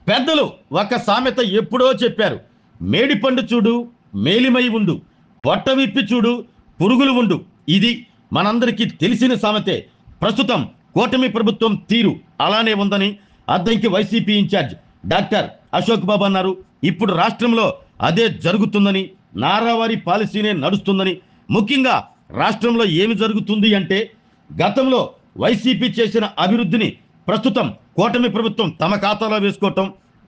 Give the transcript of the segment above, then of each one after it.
పెద్దలు ఒక సామెత ఎప్పుడో చెప్పారు. మేడిపండు చూడు మేలిమై ఉండు, పొట్ట విప్పి చూడు పురుగులు ఉండు. ఇది మనందరికీ తెలిసిన సామెతే. ప్రస్తుతం కూటమి ప్రభుత్వం తీరు అలానే ఉందని Addanki YCP incharge doctor Ashok Babu అన్నారు. ఇప్పుడు రాష్ట్రంలో అదే జరుగుతుందని, నారావారి పాలసీనే నడుస్తుందని, ముఖ్యంగా రాష్ట్రంలో ఏమి జరుగుతుంది అంటే గతంలో వైసీపీ చేసిన అభివృద్ధిని ప్రస్తుతం కూటమి ప్రభుత్వం తమ ఖాతాలో వేసుకోవటం,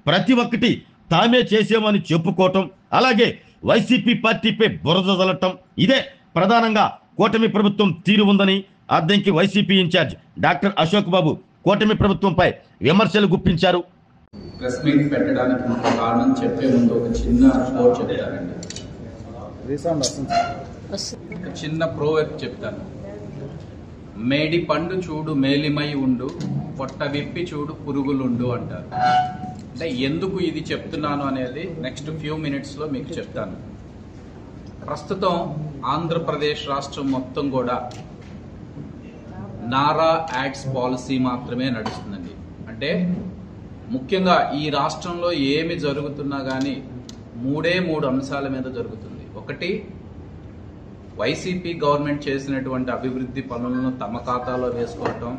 ప్రతి ఒక్కటి తామే చేసామని చెప్పుకోవటం, అలాగే వైసీపీ పార్టీపై బురద జల్లటం, ఇదే ప్రధానంగా కూటమి ప్రభుత్వం తీరు ఉందని Addanki YCP incharge doctor Ashok Babu కూటమి ప్రభుత్వంపై విమర్శలు గుప్పించారు. ప్రెస్ మీట్ పెట్టడానికి ముఖ్య కారణం చెప్పే ముందు ఒక చిన్న కోట్ చెప్తానండి. ఒక చిన్న ప్రోవర్బ్ చెప్తాను. మేడి పండు చూడు మేలిమై ఉండు, పొట్ట విప్పి చూడు పురుగులుండు అంటారు. అంటే ఎందుకు ఇది చెప్తున్నాను అనేది నెక్స్ట్ ఫ్యూ మినిట్స్లో మీకు చెప్తాను. ప్రస్తుతం ఆంధ్రప్రదేశ్ రాష్ట్రం మొత్తం కూడా నారా యాడ్స్ పాలసీ మాత్రమే నడుస్తుందండి. అంటే ముఖ్యంగా ఈ రాష్ట్రంలో ఏమి జరుగుతున్నా కానీ మూడు అంశాల మీద జరుగుతుంది. ఒకటి, వైసీపీ గవర్నమెంట్ చేసినటువంటి అభివృద్ధి పనులను తమ ఖాతాలో వేసుకోవటం.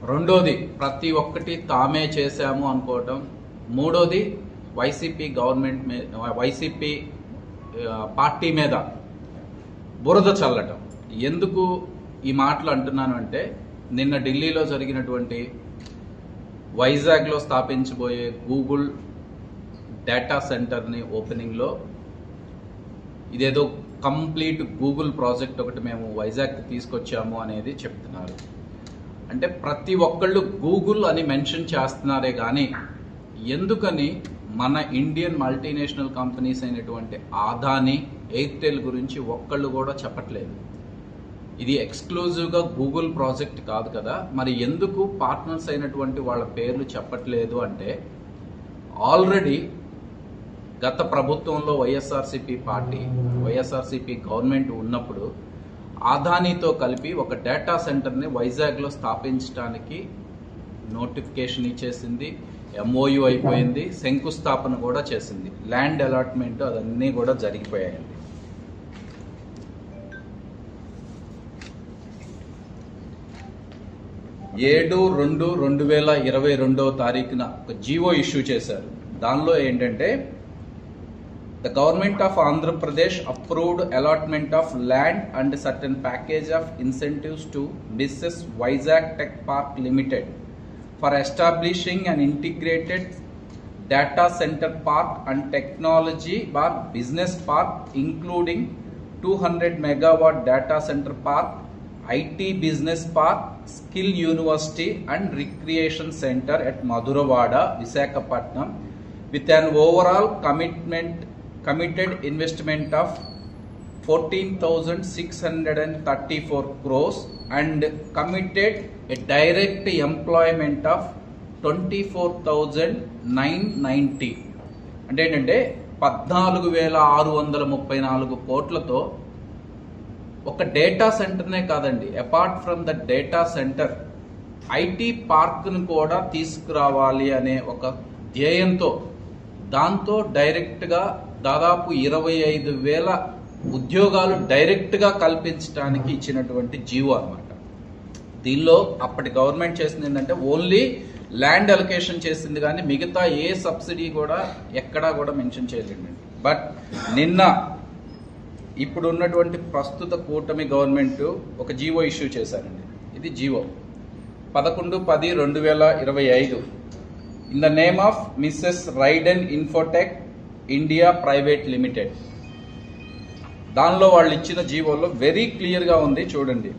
రెండోది, ప్రతి ఒక్కటి తామే చేశాము అనుకోవటం. మూడోది, వైసీపీ పార్టీ మీద బురద చల్లటం. ఎందుకు ఈ మాటలు అంటున్నాను అంటే, నిన్న ఢిల్లీలో జరిగినటువంటి వైజాగ్లో స్థాపించబోయే గూగుల్ డేటా సెంటర్ని ఓపెనింగ్లో ఇదేదో కంప్లీట్ గూగుల్ ప్రాజెక్ట్ ఒకటి మేము వైజాగ్కి తీసుకొచ్చాము అనేది చెప్తున్నారు. అంటే ప్రతి ఒక్కళ్ళు గూగుల్ అని మెన్షన్ చేస్తున్నారే కానీ ఎందుకని మన ఇండియన్ మల్టీనేషనల్ కంపెనీస్ అయినటువంటి ఆదాని, ఎయిర్టెల్ గురించి ఒక్కళ్ళు కూడా చెప్పట్లేదు. ఇది ఎక్స్క్లూజివ్గా గూగుల్ ప్రాజెక్ట్ కాదు కదా, మరి ఎందుకు పార్ట్నర్స్ అయినటువంటి వాళ్ళ పేర్లు చెప్పట్లేదు అంటే, ఆల్రెడీ గత ప్రభుత్వంలో వైఎస్ఆర్సీపీ గవర్నమెంట్ ఉన్నప్పుడు ఆదానితో కలిపి ఒక డేటా సెంటర్ని వైజాగ్లో స్థాపించడానికి నోటిఫికేషన్ ఇచ్చేసింది, ఎంఓయూ అయిపోయింది, శంకుస్థాపన కూడా చేసింది, ల్యాండ్ అలాట్మెంట్ అదన్నీ కూడా జరిగిపోయాయండి. ఏడు 2022 ఒక జీవో ఇష్యూ చేశారు. దానిలో ఏంటంటే, the government of Andhra Pradesh approved allotment of land and certain package of incentives to Mrs. Vizag Tech Park Limited for establishing an integrated data center park and technology business park, including 200 megawatt data center park, IT business park, skill university and recreation center at Maduravada, Visakhapatnam, with an overall committed investment of 14,634 crores and committed a direct employment of 24,990. అంటే ఏంటంటే 14,634 కోట్లతో ఒక data సెంటర్నే కాదండి, apart from the data centre IT పార్క్ను కూడా తీసుకురావాలి అనే ఒక ధ్యేయంతో, దాంతో డైరెక్ట్గా దాదాపు 25,000 ఉద్యోగాలు డైరెక్ట్గా కల్పించడానికి ఇచ్చినటువంటి జీవో అన్నమాట. దీనిలో అప్పటి గవర్నమెంట్ చేసింది ఏంటంటే ఓన్లీ ల్యాండ్ అలొకేషన్ చేసింది, కానీ మిగతా ఏ సబ్సిడీ కూడా ఎక్కడా కూడా మెన్షన్ చేయలేదండి. బట్ నిన్న ఇప్పుడు ఉన్నటువంటి ప్రస్తుత కూటమి గవర్నమెంట్ ఒక జీవో ఇష్యూ చేశారండి. ఇది GO 11/10/2025 in the name of missus Raiden Infotech India private limited. దానిలో వాళ్ళు ఇచ్చిన జీవోలో వెరీ క్లియర్గా ఉంది, చూడండి.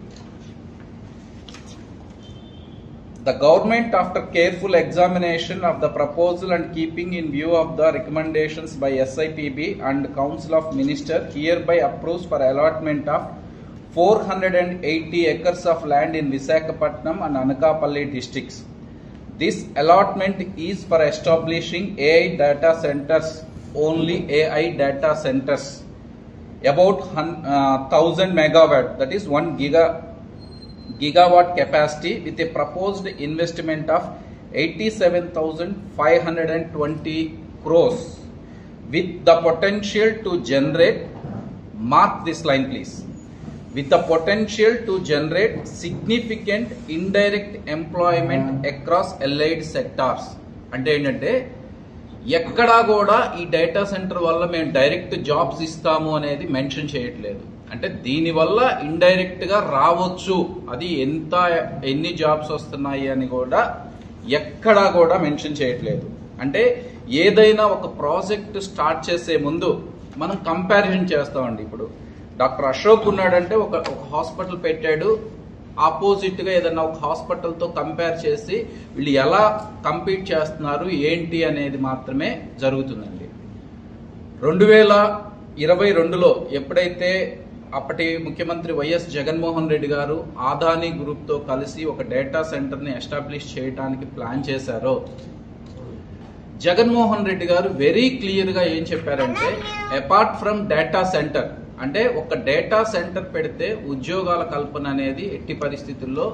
The government, after careful examination of the proposal and keeping in view of the recommendations by SIPB and Council of Ministers, hereby approves for allotment of 480 acres of land in Visakhapatnam and Anakapalli districts. This allotment is for establishing AI data centers, only AI data centers, about 1000 megawatt, that is 1 gigawatt capacity, with a proposed investment of 87,520 crores with the potential to generate, mark this line please, with the potential to generate significant indirect employment across allied sectors. అంటే ఏంటంటే ఎక్కడా కూడా ఈ data centre వల్ల మేము direct jobs ఇస్తాము అనేది mention చేయట్లేదు. అంటే దీనివల్ల ఇండైరెక్ట్ గా రావచ్చు, అది ఎన్ని జాబ్స్ వస్తున్నాయి అని కూడా ఎక్కడా కూడా మెన్షన్ చేయట్లేదు. అంటే ఏదైనా ఒక ప్రాజెక్ట్ స్టార్ట్ చేసే ముందు మనం కంపారిజన్ చేస్తామండి. ఇప్పుడు డాక్టర్ అశోక్ ఉన్నాడంటే ఒక హాస్పిటల్ పెట్టాడు, ఆపోజిట్ గా ఏదన్నా ఒక హాస్పిటల్ తో కంపేర్ చేసి వీళ్ళు ఎలా కంపీట్ చేస్తున్నారు ఏంటి అనేది మాత్రమే జరుగుతుందండి. 2022లో ఎప్పుడైతే అప్పటి ముఖ్యమంత్రి వైఎస్ జగన్మోహన్ రెడ్డి గారు ఆదానీ గ్రూప్ తో కలిసి ఒక డేటా సెంటర్ ని ఎస్టాబ్లిష్ చేయడానికి ప్లాన్ చేశారో, జగన్మోహన్ రెడ్డి గారు వెరీ క్లియర్ గా ఏం చెప్పారంటే, అపార్ట్ ఫ్రమ్ డేటా సెంటర్, అంటే ఒక డేటా సెంటర్ పెడితే ఉద్యోగాల కల్పన అనేది ఎట్టి పరిస్థితుల్లో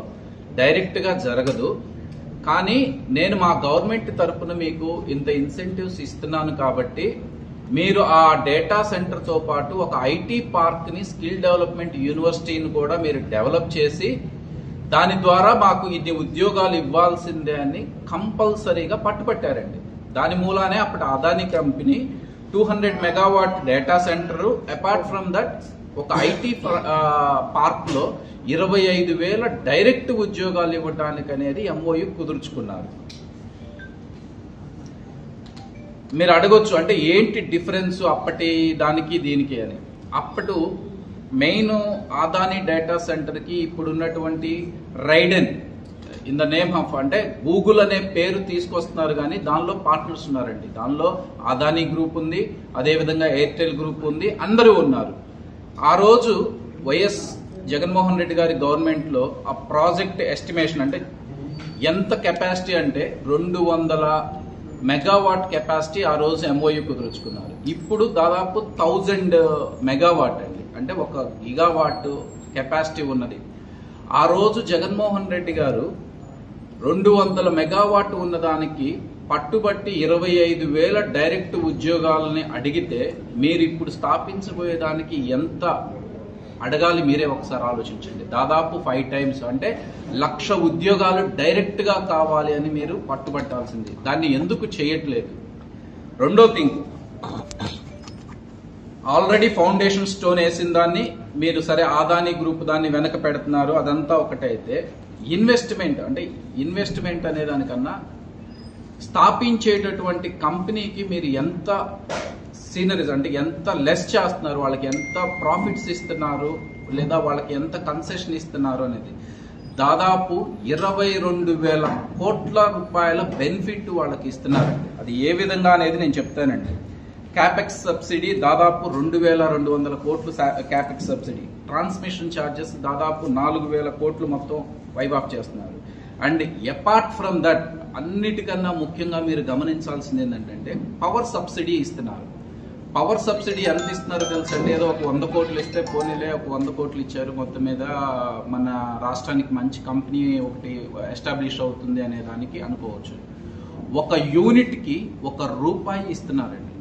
డైరెక్ట్ గా జరగదు. కానీ నేను మా గవర్నమెంట్ తరఫున మీకు ఇంత ఇన్సెంటివ్స్ ఇస్తున్నాను కాబట్టి మీరు ఆ డేటా సెంటర్ తో పాటు ఒక ఐటీ పార్క్ ని, స్కిల్ డెవలప్మెంట్ యూనివర్సిటీని కూడా మీరు డెవలప్ చేసి దాని ద్వారా మాకు ఇన్ని ఉద్యోగాలు ఇవ్వాల్సిందే అని కంపల్సరీగా పట్టుబట్టారండి. దాని మూలానే అప్పటి Adani company 200 megawatt data centre, apart from that ఒక ఐటీ పార్క్ లో 25,000 డైరెక్ట్ ఉద్యోగాలు ఇవ్వడానికి అనేది ఎంఓయు కుదుర్చుకున్నారు. మీరు అడగొచ్చు అంటే ఏంటి డిఫరెన్స్ అప్పటి దానికి దీనికి అని. అప్పటి మెయిన్ అదానీ డేటా సెంటర్ కి ఇప్పుడున్నటువంటి Raiden in the name of, అంటే గూగుల్ అనే పేరు తీసుకొస్తున్నారు కానీ దానిలో పార్ట్నర్స్ ఉన్నారండి. దానిలో అదానీ గ్రూప్ ఉంది, అదేవిధంగా ఎయిర్టెల్ గ్రూప్ ఉంది, అందరూ ఉన్నారు. ఆ రోజు వైఎస్ జగన్మోహన్ రెడ్డి గారి గవర్నమెంట్ లో ఆ ప్రాజెక్ట్ ఎస్టిమేషన్ అంటే ఎంత కెపాసిటీ అంటే 200 మెగావాట్ కెపాసిటీ ఆ రోజు ఎంఓయు కుదుర్చుకున్నారు. ఇప్పుడు దాదాపు 1000 మెగావాట్ అండి, అంటే 1 గిగావాట్ కెపాసిటీ ఉన్నది. ఆ రోజు జగన్మోహన్ రెడ్డి గారు 200 మెగావాట్ ఉన్నదానికి పట్టుబట్టి 25,000 డైరెక్ట్ ఉద్యోగాలని అడిగితే మీరు ఇప్పుడు స్థాపించబోయేదానికి ఎంత అడగాలి మీరే ఒకసారి ఆలోచించండి. దాదాపు 5 టైమ్స్, అంటే 1,00,000 ఉద్యోగాలు డైరెక్ట్ గా కావాలి అని మీరు పట్టుబట్టాల్సింది. దాన్ని ఎందుకు చేయట్లేదు? రెండో థింగ్, ఆల్రెడీ ఫౌండేషన్ స్టోన్ వేసిన దాన్ని మీరు సరే అదానీ గ్రూప్ దాన్ని వెనక పెడుతున్నారు, అదంతా ఒకటైతే ఇన్వెస్ట్మెంట్, అంటే ఇన్వెస్ట్మెంట్ అనే దానికన్నా స్థాపించేటటువంటి కంపెనీకి మీరు ఎంత సీనరీస్ అంటే ఎంత లెస్ చేస్తున్నారు, వాళ్ళకి ఎంత ప్రాఫిట్స్ ఇస్తున్నారు, లేదా వాళ్ళకి ఎంత కన్సెషన్ ఇస్తున్నారు అనేది దాదాపు 22,000 కోట్ల రూపాయల బెనిఫిట్ వాళ్ళకి ఇస్తున్నారండి. అది ఏ విధంగా అనేది నేను చెప్తానండి. క్యాపెక్స్ సబ్సిడీ దాదాపు 2,200 కోట్లు క్యాపెక్స్ సబ్సిడీ, ట్రాన్స్మిషన్ ఛార్జెస్ దాదాపు 4,000 కోట్లు మొత్తం వైప్ ఆఫ్ చేస్తున్నారు. అండ్ అపార్ట్ ఫ్రమ్ దట్ అన్నిటికన్నా ముఖ్యంగా మీరు గమనించాల్సింది ఏంటంటే పవర్ సబ్సిడీ ఇస్తున్నారు. పవర్ సబ్సిడీ ఎంత ఇస్తున్నారో తెలుసండి. ఏదో ఒక 100 కోట్లు ఇస్తే పోనీలే ఒక 100 కోట్లు ఇచ్చారు, మొత్తం మీద మన రాష్ట్రానికి మంచి కంపెనీ ఒకటి ఎస్టాబ్లిష్ అవుతుంది అనే దానికి అనుకోవచ్చు. ఒక యూనిట్ కి ₹1 ఇస్తున్నారండి.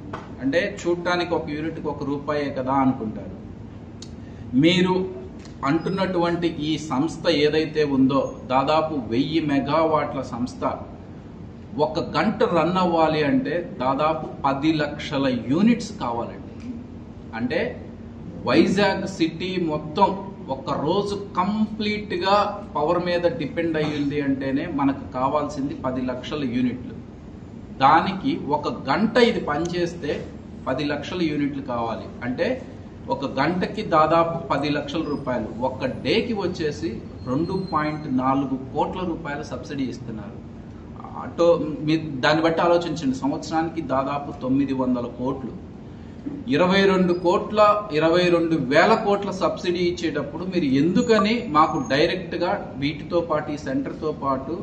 అంటే చూడటానికి ఒక యూనిట్ కి ₹1 కదా అనుకుంటారు. మీరు అంటున్నటువంటి ఈ సంస్థ ఏదైతే ఉందో దాదాపు 1000 మెగావాట్ల సంస్థ 1 గంట రన్ అవ్వాలి అంటే దాదాపు 10 లక్షల యూనిట్స్ కావాలండి. అంటే వైజాగ్ సిటీ మొత్తం ఒక రోజు కంప్లీట్ గా పవర్ మీద డిపెండ్ అయ్యింది అంటేనే మనకు కావాల్సింది 10 లక్షల యూనిట్లు. దానికి 1 గంట ఇది పనిచేస్తే 10 లక్షల యూనిట్లు కావాలి. అంటే 1 గంటకి దాదాపు 10 లక్షల రూపాయలు, 1 డేకి వచ్చేసి 2.4 కోట్ల రూపాయల సబ్సిడీ ఇస్తున్నారు. దాన్ని బట్టి ఆలోచించండి, సంవత్సరానికి దాదాపు 900 కోట్లు, 22,000 కోట్ల సబ్సిడీ ఇచ్చేటప్పుడు మీరు ఎందుకని మాకు డైరెక్ట్ గా వీటితో పాటు ఈ సెంటర్ తో పాటు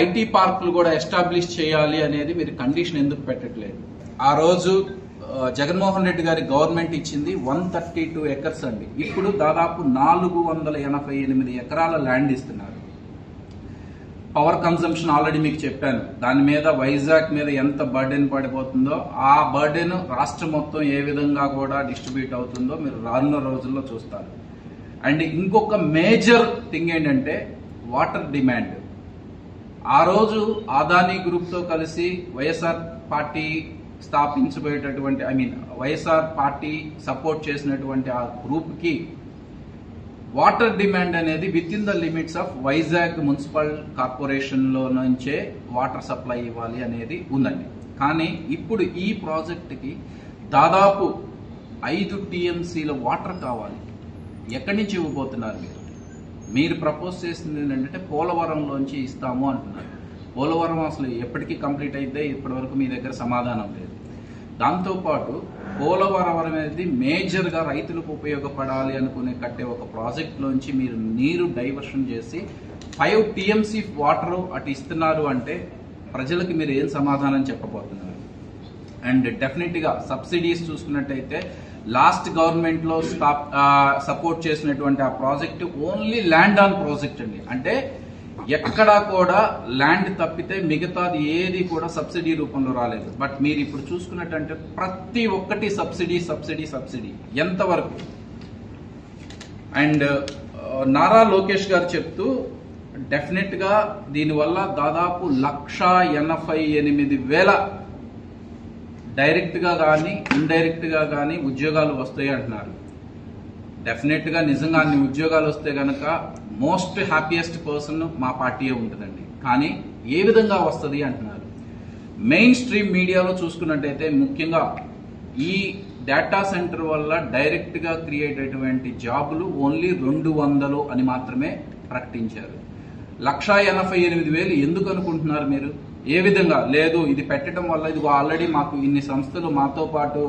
ఐటీ పార్కులు కూడా ఎస్టాబ్లిష్ చేయాలి అనేది మీరు కండిషన్ ఎందుకు పెట్టట్లేదు? ఆ రోజు జగన్మోహన్ రెడ్డి గారి గవర్నమెంట్ ఇచ్చింది 132 ఎకర్స్ అండి. ఇప్పుడు దాదాపు 488 ఎకరాల ల్యాండ్ ఇస్తున్నారు. పవర్ కన్సంప్షన్ ఆల్రెడీ మీకు చెప్పాను. దాని మీద వైజాగ్ మీద ఎంత బర్డెన్ పడిపోతుందో ఆ బర్డెన్ రాష్ట్రం మొత్తం ఏ విధంగా కూడా డిస్ట్రిబ్యూట్ అవుతుందో మీరు రానున్న రోజుల్లో చూస్తారు. అండ్ ఇంకొక మేజర్ థింగ్ ఏంటంటే వాటర్ డిమాండ్. ఆ రోజు అదానీ గ్రూప్ తో కలిసి వైఎస్ఆర్ పార్టీ స్థాపించబోయేటటువంటి వైఎస్ఆర్ పార్టీ సపోర్ట్ చేసినటువంటి ఆ గ్రూప్ కి వాటర్ డిమాండ్ అనేది within the limits of Vizag municipal corporation లో నుంచే వాటర్ సప్లై ఇవ్వాలి అనేది ఉందండి. కానీ ఇప్పుడు ఈ ప్రాజెక్ట్ కి దాదాపు 5 TMCల వాటర్ కావాలి. ఎక్కడి నుంచి ఇవ్వబోతున్నారు మీరు ప్రపోజ్ చేసింది ఏంటంటే పోలవరంలోంచి ఇస్తాము అంటున్నారు. పోలవరం అసలు ఎప్పటికీ కంప్లీట్ అయితే ఇప్పటి వరకు మీ దగ్గర సమాధానం లేదు. దాంతోపాటు పోలవరం అనేది మేజర్ గా రైతులకు ఉపయోగపడాలి అనుకునే కట్టే ఒక ప్రాజెక్ట్ లోంచి మీరు నీరు డైవర్షన్ చేసి 5 TMC వాటర్ అటు ఇస్తున్నారు అంటే ప్రజలకి మీరు ఏం సమాధానం చెప్పబోతున్నారు? అండ్ డెఫినెట్ గా సబ్సిడీస్ చూసుకున్నట్టయితే లాస్ట్ గవర్నమెంట్ లో సపోర్ట్ చేసినటువంటి ఆ project only land on project అండి. అంటే ఎక్కడా కూడా ల్యాండ్ తప్పితే మిగతాది ఏది కూడా సబ్సిడీ రూపంలో రాలేదు. బట్ మీరు ఇప్పుడు చూసుకున్నట్టంటే ప్రతి ఒక్కటి సబ్సిడీ సబ్సిడీ సబ్సిడీ ఎంతవరకు. అండ్ నారా లోకేష్ గారు చెప్తూ డెఫినెట్ గా దీనివల్ల దాదాపు 1,88,000 డైరెక్ట్ గా కానీ ఇండైరెక్ట్ గా కానీ ఉద్యోగాలు వస్తాయి అంటున్నారు. డెఫినెట్ గా నిజంగా అన్ని ఉద్యోగాలు వస్తే గనక మోస్ట్ హ్యాపీయెస్ట్ పర్సన్ మా పార్టీయే ఉంటుందండి. కానీ ఏ విధంగా వస్తుంది అంటున్నారు. మెయిన్ స్ట్రీమ్ మీడియాలో చూసుకున్నట్టయితే ముఖ్యంగా ఈ డేటా సెంటర్ వల్ల డైరెక్ట్ గా క్రియేట్ అయినటువంటి జాబులు ఓన్లీ 200 అని మాత్రమే ప్రకటించారు. 1,88,000 ఎందుకు అనుకుంటున్నారు మీరు? ఏ విధంగా లేదు, ఇది పెట్టడం వల్ల ఇది ఆల్రెడీ మాకు ఇన్ని సంస్థలు మాతో పాటు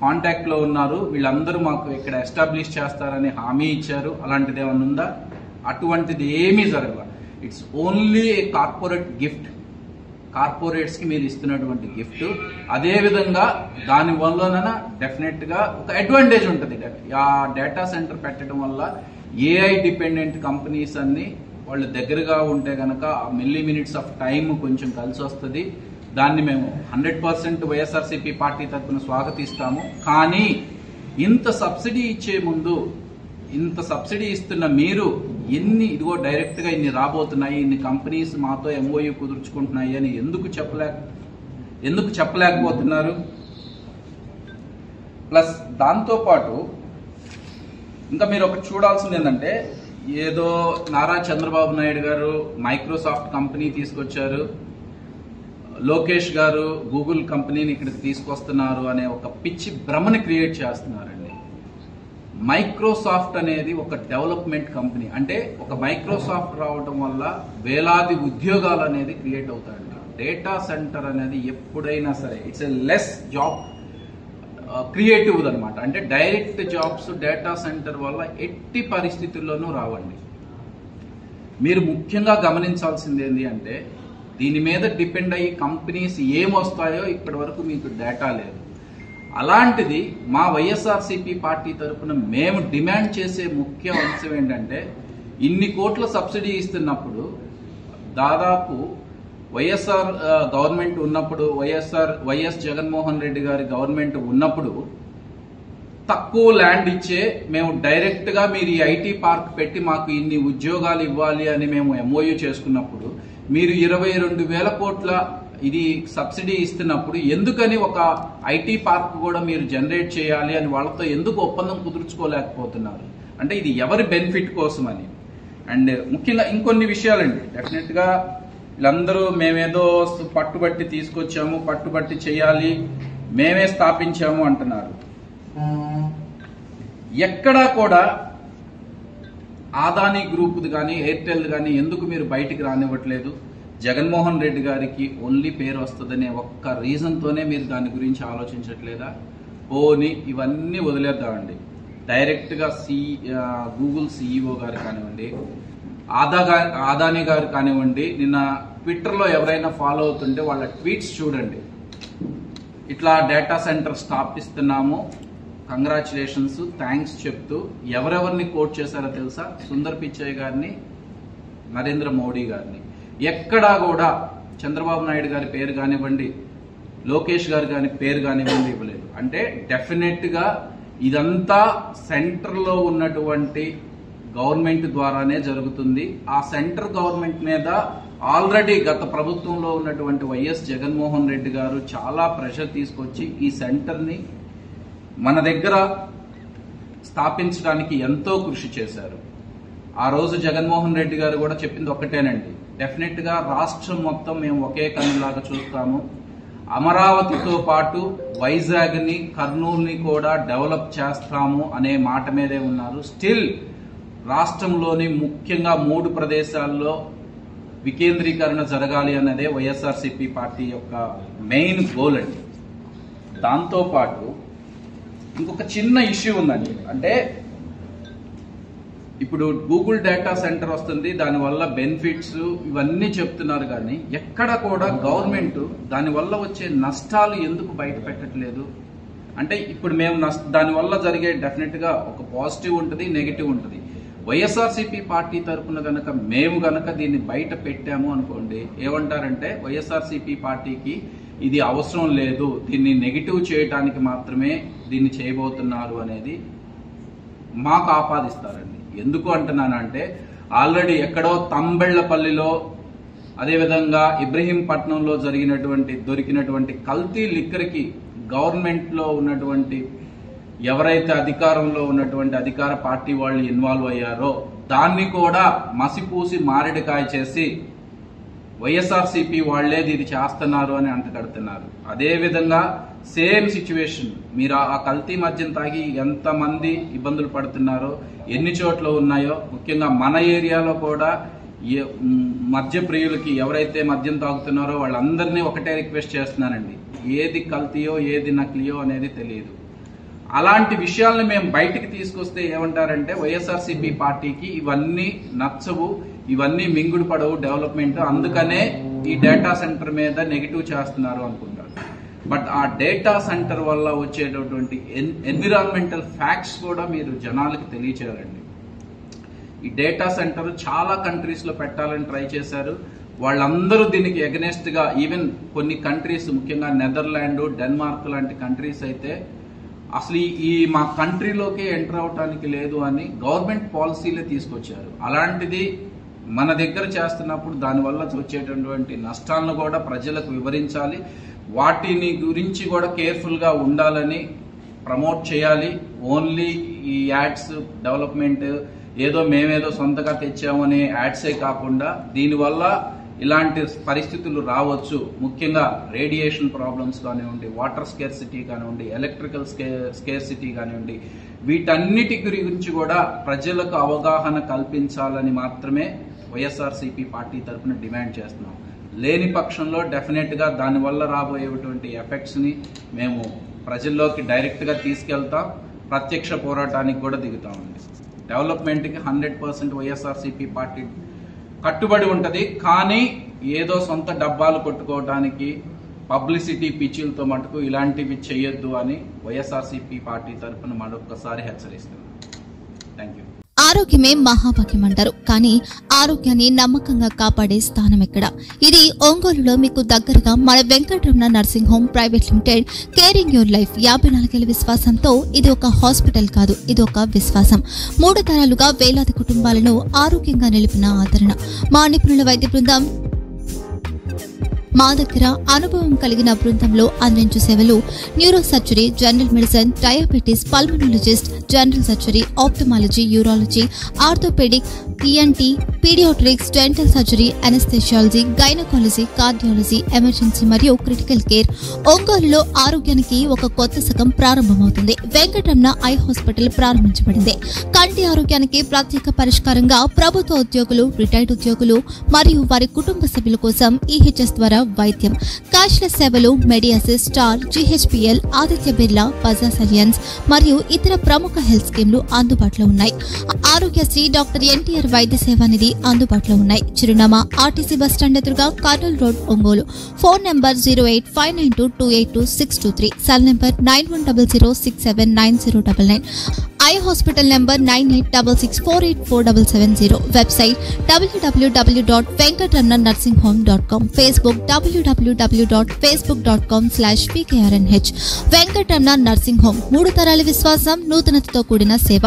కాంటాక్ట్ లో ఉన్నారు, వీళ్ళందరూ మాకు ఇక్కడ ఎస్టాబ్లిష్ చేస్తారని హామీ ఇచ్చారు. అలాంటిది ఏమైనా ఉందా? అటువంటిది ఏమీ జరగదు. It's only A corporate gift. Corporates కి మీరు ఇస్తున్నటువంటి గిఫ్ట్. అదే విధంగా దాని వల్ల డెఫినెట్ గా ఒక అడ్వాంటేజ్ ఉంటుంది. ఆ డేటా సెంటర్ పెట్టడం వల్ల ఏఐ డిపెండెంట్ కంపెనీస్ అన్ని వాళ్ళు దగ్గరగా ఉంటే గనక మిల్లీ మినిట్స్ ఆఫ్ టైం కొంచెం కలిసి వస్తుంది. దాన్ని మేము 100% వైఎస్ఆర్సీపీ పార్టీ తరఫున స్వాగతిస్తాము. కానీ ఇంత సబ్సిడీ ఇచ్చే ముందు, ఇంత సబ్సిడీ ఇస్తున్న మీరు ఇదిగో డైరెక్ట్ గా ఇన్ని రాబోతున్నాయి, ఇన్ని కంపెనీస్ మాతో MOU కుదుర్చుకుంటున్నాయి అని ఎందుకు చెప్పలేకపోతున్నారు? ప్లస్ దాంతో పాటు ఇంకా మీరు ఒకటి చూడాల్సింది ఏంటంటే, ఏదో నారా చంద్రబాబు నాయుడు గారు మైక్రోసాఫ్ట్ కంపెనీ తీసుకొచ్చారు, లోకేష్ గారు గూగుల్ కంపెనీని ఇక్కడికి తీసుకొస్తున్నారు అనే ఒక పిచ్చి భ్రమని క్రియేట్ చేస్తున్నారండి. మైక్రోసాఫ్ట్ అనేది ఒక డెవలప్మెంట్ కంపెనీ. అంటే ఒక మైక్రోసాఫ్ట్ రావడం వల్ల వేలాది ఉద్యోగాలు అనేది క్రియేట్ అవుతాయండి. డేటా సెంటర్ అనేది ఎప్పుడైనా సరే it's a less job creative అనమాట. అంటే డైరెక్ట్ జాబ్స్ డేటా సెంటర్ వల్ల ఎట్టి పరిస్థితుల్లోనూ రావండి. మీరు ముఖ్యంగా గమనించాల్సింది ఏంటి అంటే, దీని మీద డిపెండ్ అయ్యి కంపెనీస్ ఏమొస్తాయో ఇప్పటి వరకు మీకు డేటా లేదు. అలాంటిది మా వైఎస్ఆర్సీపీ పార్టీ తరఫున మేము డిమాండ్ చేసే ముఖ్య అంశం ఏంటంటే, ఇన్ని కోట్ల సబ్సిడీ ఇస్తున్నప్పుడు దాదాపు వైఎస్ఆర్ గవర్నమెంట్ ఉన్నప్పుడు, వైఎస్ జగన్మోహన్ రెడ్డి గారి గవర్నమెంట్ ఉన్నప్పుడు తక్కువ ల్యాండ్ ఇచ్చే మేము డైరెక్ట్ గా మీరు ఈ ఐటీ పార్క్ పెట్టి మాకు ఇన్ని ఉద్యోగాలు ఇవ్వాలి అని మేము MOU చేసుకున్నప్పుడు, మీరు 22,000 కోట్ల ఇది సబ్సిడీ ఇస్తున్నప్పుడు ఎందుకని ఒక ఐటీ పార్క్ కూడా మీరు జనరేట్ చేయాలి అని వాళ్ళతో ఎందుకు ఒప్పందం కుదుర్చుకోలేకపోతున్నారు? అంటే ఇది ఎవరి బెనిఫిట్ కోసం అని. అండ్ ముఖ్యంగా ఇంకొన్ని విషయాలండి. డెఫినెట్ గా వీళ్ళందరూ మేమేదో పట్టుబట్టి తీసుకొచ్చాము, పట్టుబట్టి చేయాలి, మేమే స్థాపించాము అంటున్నారు. ఎక్కడా కూడా ఆదానీ గ్రూప్ కానీ ఎయిర్టెల్ కానీ ఎందుకు మీరు బయటికి రానివ్వట్లేదు? జగన్మోహన్ రెడ్డి గారికి ఓన్లీ పేరు వస్తుందనే ఒక్క రీజన్ తోనే మీరు దాని గురించి ఆలోచించట్లేదా? పోనీ ఇవన్నీ వదిలేద్దామండి. డైరెక్ట్ గా గూగుల్ CEO గారు కానివ్వండి, ఆదానీ గారు కానివ్వండి, నిన్న ట్విట్టర్ లో ఎవరైనా ఫాలో అవుతుంటే వాళ్ళ ట్వీట్స్ చూడండి. ఇట్లా డేటా సెంటర్ స్థాపిస్తున్నాము, కంగ్రాచులేషన్స్, థ్యాంక్స్ చెప్తూ ఎవరెవరిని కోట్ చేశారో తెలుసా? సుందర్ పిచ్చయ్య గారిని, నరేంద్ర మోడీ గారిని. ఎక్కడా కూడా చంద్రబాబు నాయుడు గారి పేరు కానివ్వండి, లోకేష్ గారు గారి పేరు కానివ్వండి ఇవ్వలేదు. అంటే డెఫినెట్గా ఇదంతా సెంటర్లో ఉన్నటువంటి గవర్నమెంట్ ద్వారానే జరుగుతుంది. ఆ సెంటర్ గవర్నమెంట్ మీద ఆల్రెడీ గత ప్రభుత్వంలో ఉన్నటువంటి వైఎస్ జగన్మోహన్ రెడ్డి గారు చాలా ప్రెషర్ తీసుకొచ్చి ఈ సెంటర్ని మన దగ్గర స్థాపించడానికి ఎంతో కృషి చేశారు. ఆ రోజు జగన్మోహన్ రెడ్డి గారు కూడా చెప్పింది ఒక్కటేనండి, డెఫినెట్గా రాష్ట్రం మొత్తం మేము ఒకే కన్నులాగా చూస్తాము, అమరావతితో పాటు వైజాగ్ని, కర్నూలుని కూడా డెవలప్ చేస్తాము అనే మాట మీదే ఉన్నారు. స్టిల్ రాష్ట్రంలోని ముఖ్యంగా 3 ప్రదేశాల్లో వికేంద్రీకరణ జరగాలి అన్నదే వైఎస్ఆర్సీపీ పార్టీ యొక్క మెయిన్ గోల్ అండి. దాంతోపాటు ఇంకొక చిన్న ఇష్యూ ఉందండి. అంటే ఇప్పుడు గూగుల్ డేటా సెంటర్ వస్తుంది, దానివల్ల బెనిఫిట్స్ ఇవన్నీ చెప్తున్నారు, కానీ ఎక్కడ కూడా గవర్నమెంట్ దానివల్ల వచ్చే నష్టాలు ఎందుకు బయట పెట్టట్లేదు? అంటే ఇప్పుడు మేము దానివల్ల జరిగే డెఫినెట్గా ఒక పాజిటివ్ ఉంటుంది, నెగిటివ్ ఉంటుంది. వైఎస్ఆర్సీపీ పార్టీ తరఫున మేము గనక దీన్ని బయట పెట్టాము అనుకోండి, ఏమంటారంటే వైఎస్ఆర్సీపీ పార్టీకి ఇది అవసరం లేదు, దీన్ని నెగిటివ్ చేయడానికి మాత్రమే దీన్ని చేయబోతున్నారు అనేది మాకు ఆపాదిస్తారండి. ఎందుకు అంటున్నానంటే ఆల్రెడీ ఎక్కడో తంబెళ్లపల్లిలో, అదేవిధంగా ఇబ్రహీంపట్నంలో దొరికినటువంటి కల్తీ లిక్కర్కి గవర్నమెంట్లో ఉన్నటువంటి ఎవరైతే అధికారంలో ఉన్నటువంటి అధికార పార్టీ వాళ్ళు ఇన్వాల్వ్ అయ్యారో దాన్ని కూడా మసిపూసి మారేడుకాయ చేసి వైఎస్ఆర్సీపీ వాళ్లే ఇది చేస్తున్నారు అని అంటగడుతున్నారు. అదేవిధంగా సేమ్ సిచ్యువేషన్, మీరు ఆ కల్తీ మద్యం తాగి ఎంతమంది ఇబ్బందులు పడుతున్నారో, ఎన్ని చోట్ల ఉన్నాయో, ముఖ్యంగా మన ఏరియాలో కూడా మద్య ప్రియులకి ఎవరైతే మద్యం తాగుతున్నారో వాళ్ళందరినీ ఒకటే రిక్వెస్ట్ చేస్తున్నానండి, ఏది కల్తీయో ఏది నకిలీయో అనేది తెలియదు. అలాంటి విషయాలను మేము బయటికి తీసుకొస్తే ఏమంటారంటే వైఎస్ఆర్సీపీ పార్టీకి ఇవన్నీ నచ్చవు, ఇవన్నీ మింగుడు పడవు డెవలప్మెంట్, అందుకనే ఈ డేటా సెంటర్ మీద నెగిటివ్ చేస్తున్నారు అనుకుంటారు. బట్ ఆ డేటా సెంటర్ వల్ల వచ్చేటటువంటి ఎన్విరాన్మెంటల్ ఫ్యాక్ట్స్ కూడా మీరు జనాలకు తెలియచేయాలండి. ఈ డేటా సెంటర్ చాలా కంట్రీస్ లో పెట్టాలని ట్రై చేశారు. వాళ్ళందరూ దీనికి ఎగనెస్ట్ గా, ఈవెన్ కొన్ని కంట్రీస్ ముఖ్యంగా నెదర్లాండ్, డెన్మార్క్ లాంటి కంట్రీస్ అయితే అసలు ఈ మా కంట్రీలోకి ఎంటర్ అవటానికి లేదు అని గవర్నమెంట్ పాలసీలే తీసుకొచ్చారు. అలాంటిది మన దగ్గర చేస్తున్నప్పుడు దానివల్ల వచ్చేటటువంటి నష్టాలను కూడా ప్రజలకు వివరించాలి, వాటిని గురించి కూడా కేర్ఫుల్ గా ఉండాలని ప్రమోట్ చేయాలి. ఓన్లీ ఈ యాడ్స్ డెవలప్మెంట్ ఏదో మేమేదో సొంతగా తెచ్చామనే యాడ్సే కాకుండా దీనివల్ల ఇలాంటి పరిస్థితులు రావచ్చు. ముఖ్యంగా రేడియేషన్ ప్రాబ్లమ్స్ కానివ్వండి, వాటర్ స్కేర్సిటీ కానివ్వండి, ఎలక్ట్రికల్ స్కేర్సిటీ కానివ్వండి, వీటన్నిటి గురించి కూడా ప్రజలకు అవగాహన కల్పించాలని మాత్రమే వైఎస్ఆర్సీపీ పార్టీ తరఫున డిమాండ్ చేస్తున్నాం. లేని పక్షంలో డెఫినెట్ గా దానివల్ల రాబోయేటువంటి ఎఫెక్ట్స్ ని మేము ప్రజల్లోకి డైరెక్ట్ గా తీసుకెళ్తాం, ప్రత్యక్ష పోరాటానికి కూడా దిగుతామండి. డెవలప్మెంట్ కి 100% వైఎస్ఆర్సీపీ పార్టీ కట్టుబడి ఉంటది, కానీ ఏదో సొంత డబ్బాలు కొట్టుకోవడానికి పబ్లిసిటీ పిచ్చిలతో మటుకు ఇలాంటివి చేయొద్దు అని వైఎస్ఆర్సీపీ పార్టీ తరఫున మరొకసారి హెచ్చరిస్తున్నాం. Thank you. ఆరోగ్యమే మహాభాగ్యం అంటారు, కానీ ఆరోగ్యాన్ని నమ్మకంగా కాపాడే స్థానం ఎక్కడ? ఇది ఒంగోలులో మీకు దగ్గరగా మన Venkataramana nursing home private limited caring your life 54 ఏళ్ల విశ్వాసంతో ఇది ఒక హాస్పిటల్ కాదు, ఇది ఒక విశ్వాసం. 3 తరాలుగా వేలాది కుటుంబాలను ఆరోగ్యంగా నిలిపిన ఆదరణ. మా నిపుణుల వైద్య బృందం మా దగ్గర అనుభవం కలిగిన బృందంలో అందించే సేవలు neuro surgery, general medicine, diabetes, pulmonologist, general surgery, ophthalmology, urology, orthopaedic, ENT, paediatrics, dental surgery, anaesthesiology, gynaecology, cardiology, emergency మరియు క్రిటికల్ కేర్. ఒంగోలులో ఆరోగ్యానికి ఒక కొత్త శకం ప్రారంభమవుతుంది. వెంకటరమణ ఐ హాస్పిటల్ ప్రారంభించబడింది. కంటి ఆరోగ్యానికి ప్రత్యేక పరిష్కారంగా ప్రభుత్వ ఉద్యోగులు, రిటైర్డ్ ఉద్యోగులు మరియు వారి కుటుంబ సభ్యుల కోసం EHS ద్వారా వైద్యం, క్యాష్లెస్ సేవలు, Medi Assist, Star, GHPL, Aditya Birla, Bajaj Allianz మరియు ఇతర ప్రముఖ హెల్త్ స్కీమ్లు అందుబాటులో ఉన్నాయి. ఆరోగ్యశ్రీ, డాక్టర్ NTR వైద్య సేవా నిధి అందుబాటులో ఉన్నాయి. చిరునామా RTC బస్టాండ్ ఎదురుగా, Kurnool road, Ongole. Phone number 08592282623, cell number 9100679099. Eye hospital number 9866484770, website www.venkatramnanursing.com, Facebook www.facebook.com/vkrnh. Venkataramana nursing home, 3 తరాల విశ్వాసం, నూతనతతో కూడిన సేవ.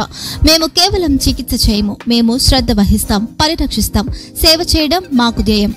మేము కేవలం చికిత్స చేయము, మేము శ్రద్ధ వహిస్తాం, పరిరక్షిస్తాం. సేవ చేయడం మాకు ధ్యేయం.